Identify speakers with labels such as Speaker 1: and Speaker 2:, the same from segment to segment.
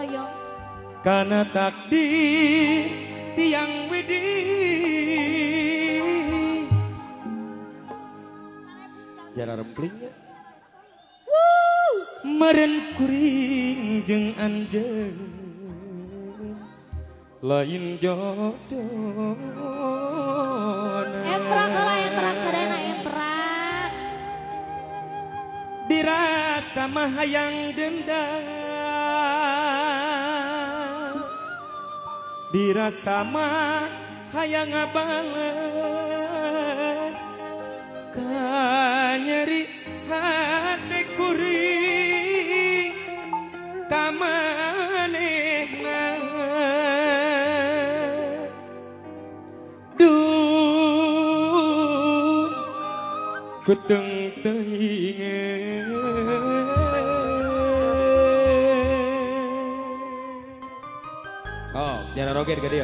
Speaker 1: Soyong.
Speaker 2: Karena takdir tiang widi jara remplingnya meren kuring jeung anjeun lain jodoh
Speaker 1: Emprak kalau emprak sadana emprak
Speaker 2: dirasa mah hayang dendam dirasa mah hayang ngabales kanyeri hati kuring kamanehna duh kuteng teuing oh, jangan roget ke dia.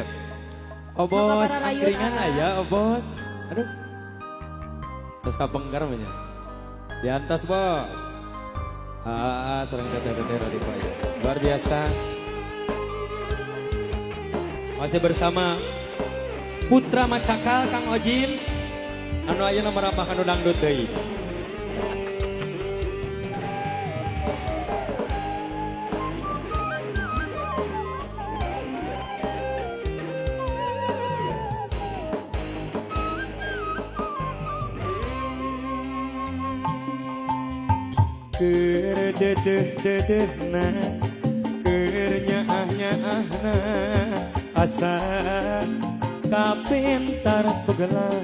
Speaker 2: Oh bos, angkringan aja, oh bos. Aduh. Terus kapenggar banyak. Di atas bos. Sering teteh-teteh tadi pak. Luar biasa. Masih bersama Putra Macakal Kang Ojin. Anu aja nomor apa anu dangdut deui. Dedeh-dedehna Nyaah-nyaahna Asa kapentar pegelan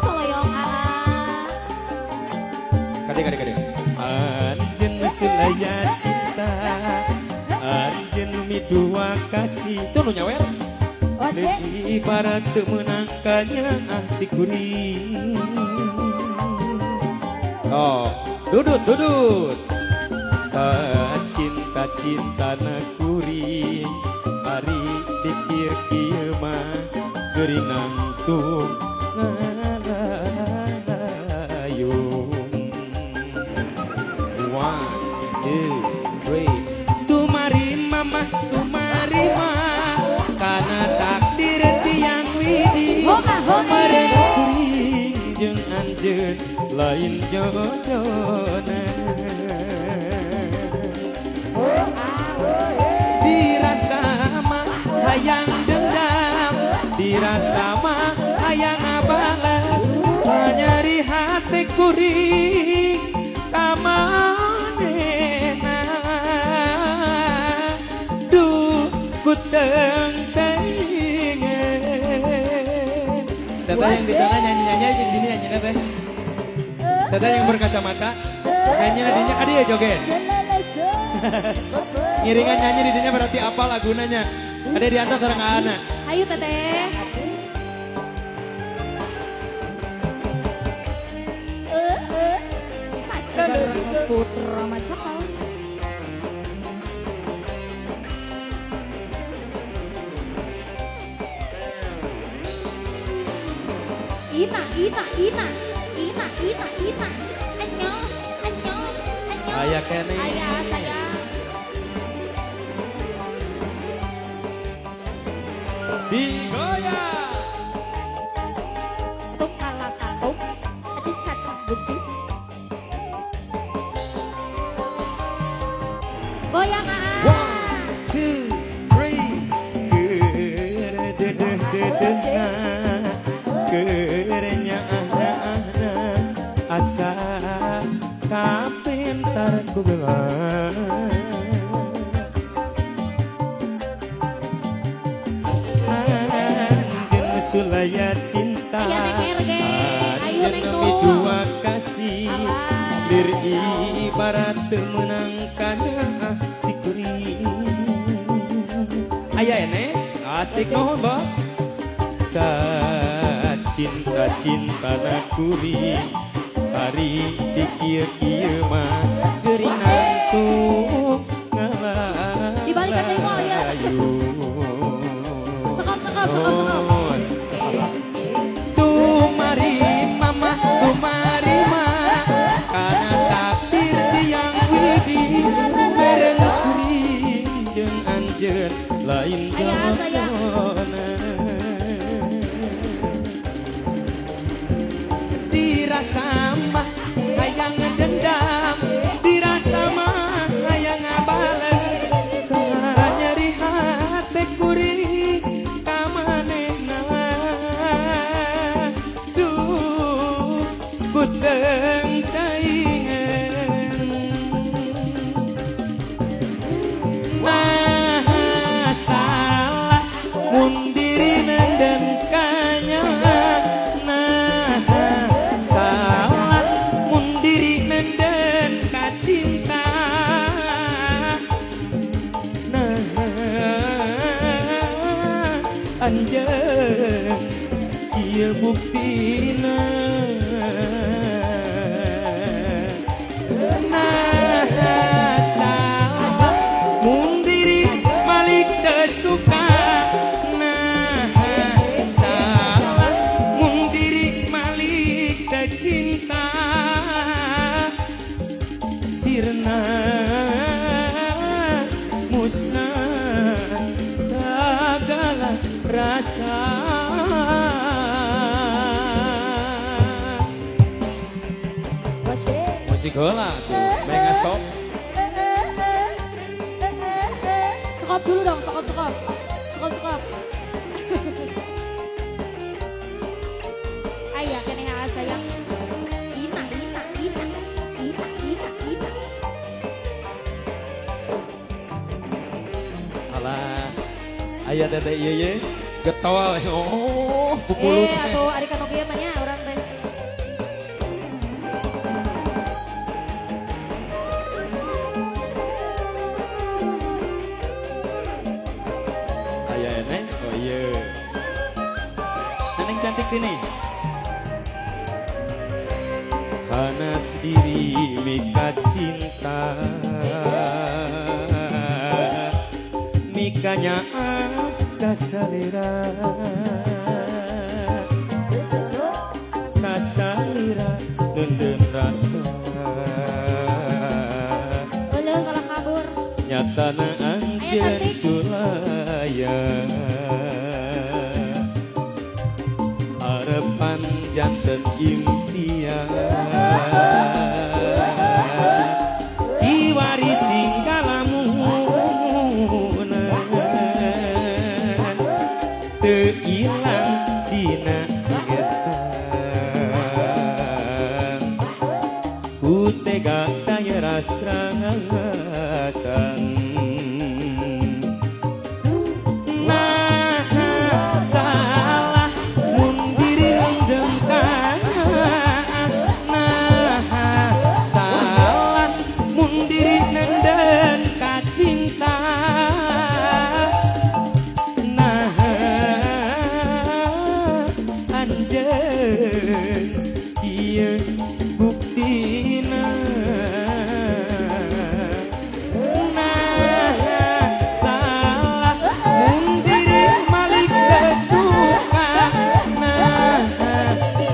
Speaker 1: Soyong
Speaker 2: Kade Anjen sulaya cinta Anjen midua kasih Itu nu nyawer Ibarat menangkannya hati kuring Oh Dudut saat cinta na kuring hari dikir kieu mah geurinang tuh ngalayung 1, 2, 3 tumari mama kana takdir tiang widi meren kuring jeung anjeun lain jodohna dirasa mah hayang dendam dirasa mah hayang ngabalas nyari hati kuring kamanehna duh kuteng teuing Tata yang di sana nyanyi-nyanyi di sini nyanyi teh Tata yang berkacamata nyanyi nadinya kadi ya joget ngiringan nyanyi didinya berarti apa lagunanya ada di atas orang anak
Speaker 1: ayo teteh Putra Macakal Ina Anyo
Speaker 2: Ayah kene
Speaker 1: Ayah saya
Speaker 2: digoyang
Speaker 1: Tuk kalah katuk Atis kacang betis Goyang
Speaker 2: 1, 2, 3 kerenya ana asa kapentar ku belah anjeun sulaya cinta anjeun dua kasih lir ibarat menangkan hati kuring aya ene asik mohon bos saat cinta na kuring hari dikieu-kieu mah geuringan tuh ngalayung
Speaker 1: dibalik ke tengok ya sekop
Speaker 2: tumari mama kana takdir tiang widi bareng kuring anjeun ieu buktina nah salah mun diri malik teu suka nah salah mun diri malik teu cinta sirna musnah segala rasa musik heula tuh mengasop
Speaker 1: sekop dulu dong, sekop. Ayah kene sayang. Ina.
Speaker 2: alah aya teh ieu ye getol oh pupulut
Speaker 1: Atuh ari kanu kieu mah nya urang teh.
Speaker 2: aya eneng oh iya neneng cantik sini panas diri mika cinta mikanya kasalira dendam rasa
Speaker 1: Uleuh kalau kabur
Speaker 2: nyatana anjeun sulaya harapan janten impian diwari tinggal lamunan teu ilang dina getan ku tega daya rasan nah salah mun diri rendem nah salah mun diri nenden ka cinta nah anjeun ieu buktina nah salah mun diri malik teu suka nah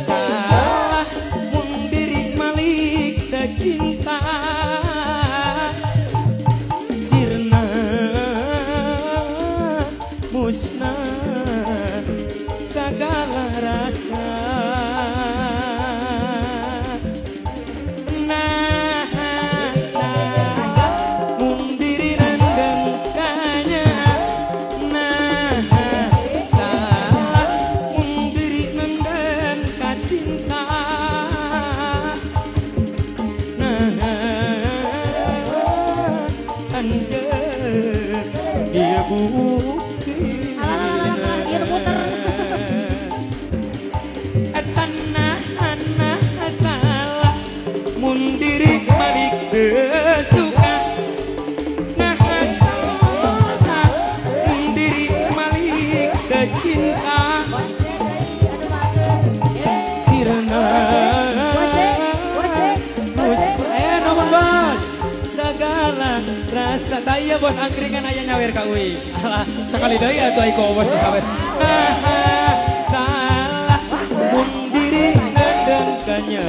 Speaker 2: salah mun diri malik teu cinta sirna musnah segala rasa nah salah mun diri nendeng kanya nah salah mun diri nendeng ka cinta nah anjeun ieu buktina
Speaker 1: biar puter.
Speaker 2: tanah salah mun diri malik teu suka nah salah mun diri malik teu cinta sirna mus nomor bos segala rasa daya bos angkringan aya nyawer ka euy alah sakali deui atuh ai ko bos disawer nah salah mun diri nendeng kanya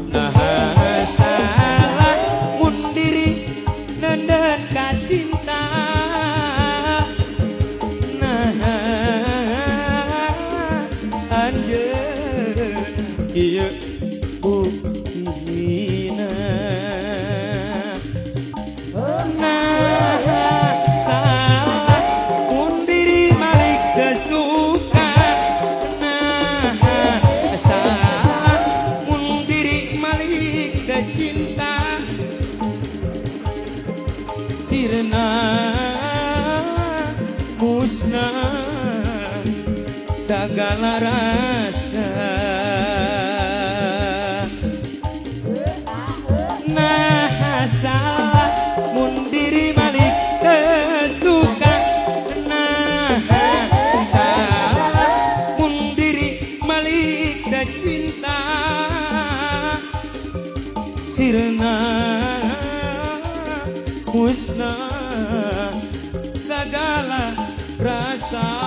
Speaker 2: nah salah mun diri nendeng ka cinta nah anjeun ieu buktina nah salah mun diri malik teu suka nah salah mun diri malik teu cinta sirna musnah segala rasa nah salah mun diri malik teu suka nah musnah segala rasa